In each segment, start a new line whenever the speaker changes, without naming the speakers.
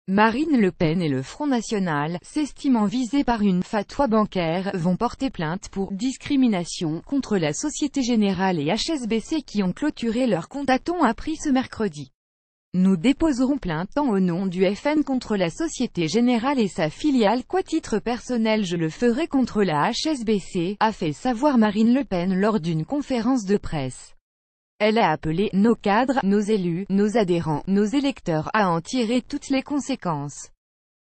Marine Le Pen et le Front National, s'estimant visés par une fatwa bancaire, vont porter plainte pour discrimination contre la Société Générale et HSBC qui ont clôturé leur compte, a-t-on appris ce mercredi. Nous déposerons plainte tant au nom du FN contre la Société Générale et sa filiale qu'à titre personnel je le ferai contre la HSBC, a fait savoir Marine Le Pen lors d'une conférence de presse. Elle a appelé « nos cadres, nos élus, nos adhérents, nos électeurs à en tirer toutes les conséquences ».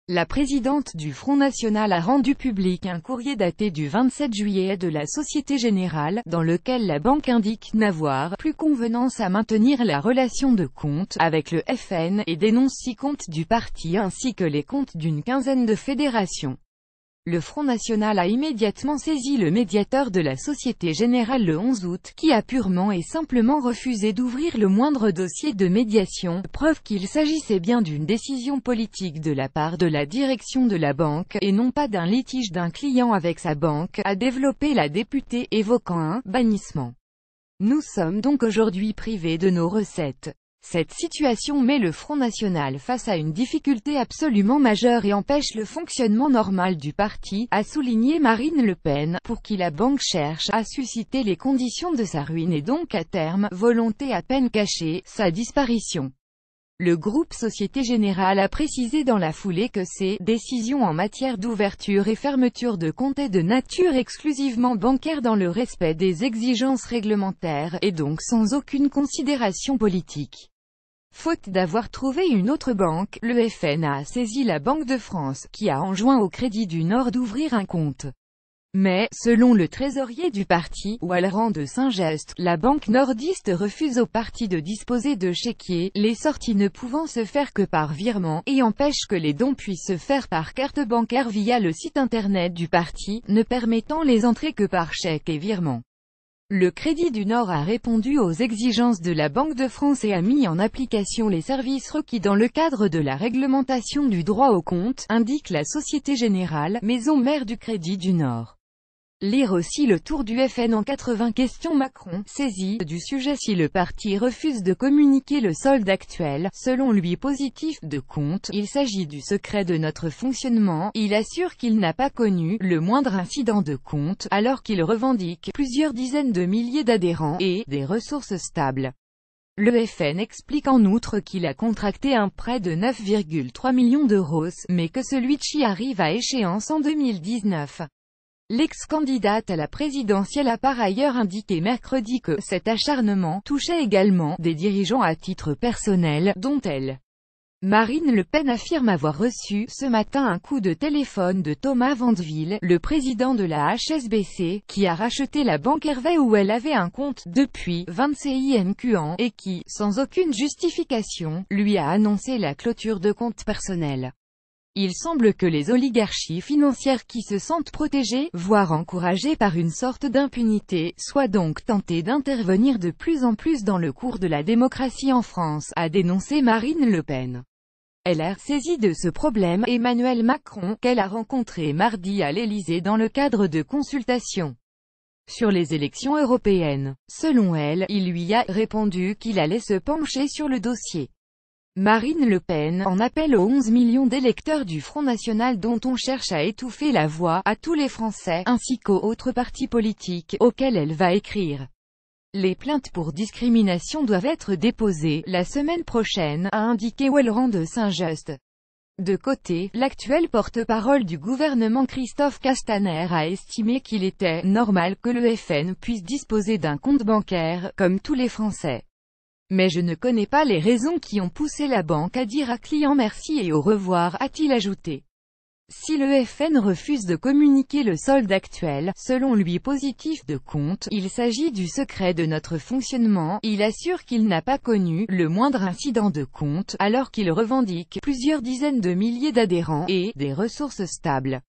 La présidente du Front National a rendu public un courrier daté du 27 juillet de la Société Générale, dans lequel la banque indique n'avoir plus convenance à maintenir la relation de compte avec le FN et dénonce 6 comptes du parti ainsi que les comptes d'une quinzaine de fédérations. Le Front National a immédiatement saisi le médiateur de la Société Générale le 11 août, qui a purement et simplement refusé d'ouvrir le moindre dossier de médiation, preuve qu'il s'agissait bien d'une décision politique de la part de la direction de la banque, et non pas d'un litige d'un client avec sa banque, a développé la députée, évoquant un « bannissement ». Nous sommes donc aujourd'hui privés de nos recettes. Cette situation met le Front National face à une difficulté absolument majeure et empêche le fonctionnement normal du parti, a souligné Marine Le Pen, pour qui la banque cherche à susciter les conditions de sa ruine et donc à terme, volonté à peine cachée, sa disparition. Le groupe Société Générale a précisé dans la foulée que ses décisions en matière d'ouverture et fermeture de comptes est de nature exclusivement bancaire dans le respect des exigences réglementaires, et donc sans aucune considération politique. Faute d'avoir trouvé une autre banque, le FN a saisi la Banque de France, qui a enjoint au Crédit du Nord d'ouvrir un compte. Mais, selon le trésorier du parti, Wallerand de Saint-Just, la banque nordiste refuse au parti de disposer de chéquier, les sorties ne pouvant se faire que par virement, et empêche que les dons puissent se faire par carte bancaire via le site internet du parti, ne permettant les entrées que par chèque et virement. Le Crédit du Nord a répondu aux exigences de la Banque de France et a mis en application les services requis dans le cadre de la réglementation du droit au compte, indique la Société Générale, maison mère du Crédit du Nord. Lire aussi le tour du FN en 80 questions. Macron, saisi du sujet si le parti refuse de communiquer le solde actuel, selon lui positif, de compte, il s'agit du secret de notre fonctionnement, il assure qu'il n'a pas connu le moindre incident de compte, alors qu'il revendique plusieurs dizaines de milliers d'adhérents et des ressources stables. Le FN explique en outre qu'il a contracté un prêt de 9,3 millions d'euros, mais que celui-ci arrive à échéance en 2019. L'ex-candidate à la présidentielle a par ailleurs indiqué mercredi que cet acharnement touchait également des dirigeants à titre personnel, dont elle. Marine Le Pen affirme avoir reçu ce matin un coup de téléphone de Thomas Vandeville, le président de la HSBC, qui a racheté la banque Hervé où elle avait un compte depuis 25 ans et qui, sans aucune justification, lui a annoncé la clôture de comptes personnels. Il semble que les oligarchies financières qui se sentent protégées, voire encouragées par une sorte d'impunité, soient donc tentées d'intervenir de plus en plus dans le cours de la démocratie en France, a dénoncé Marine Le Pen. Elle a saisi de ce problème Emmanuel Macron, qu'elle a rencontré mardi à l'Élysée dans le cadre de consultations sur les élections européennes. Selon elle, il lui a répondu qu'il allait se pencher sur le dossier. Marine Le Pen en appelle aux 11 millions d'électeurs du Front National dont on cherche à étouffer la voix à tous les Français, ainsi qu'aux autres partis politiques, auxquels elle va écrire. Les plaintes pour discrimination doivent être déposées la semaine prochaine, a indiqué Wallerand de Saint-Just. De côté, l'actuel porte-parole du gouvernement Christophe Castaner a estimé qu'il était normal que le FN puisse disposer d'un compte bancaire, comme tous les Français. Mais je ne connais pas les raisons qui ont poussé la banque à dire à client merci et au revoir, a-t-il ajouté. Si le FN refuse de communiquer le solde actuel, selon lui positif de compte, il s'agit du secret de notre fonctionnement, il assure qu'il n'a pas connu le moindre incident de compte, alors qu'il revendique plusieurs dizaines de milliers d'adhérents et des ressources stables.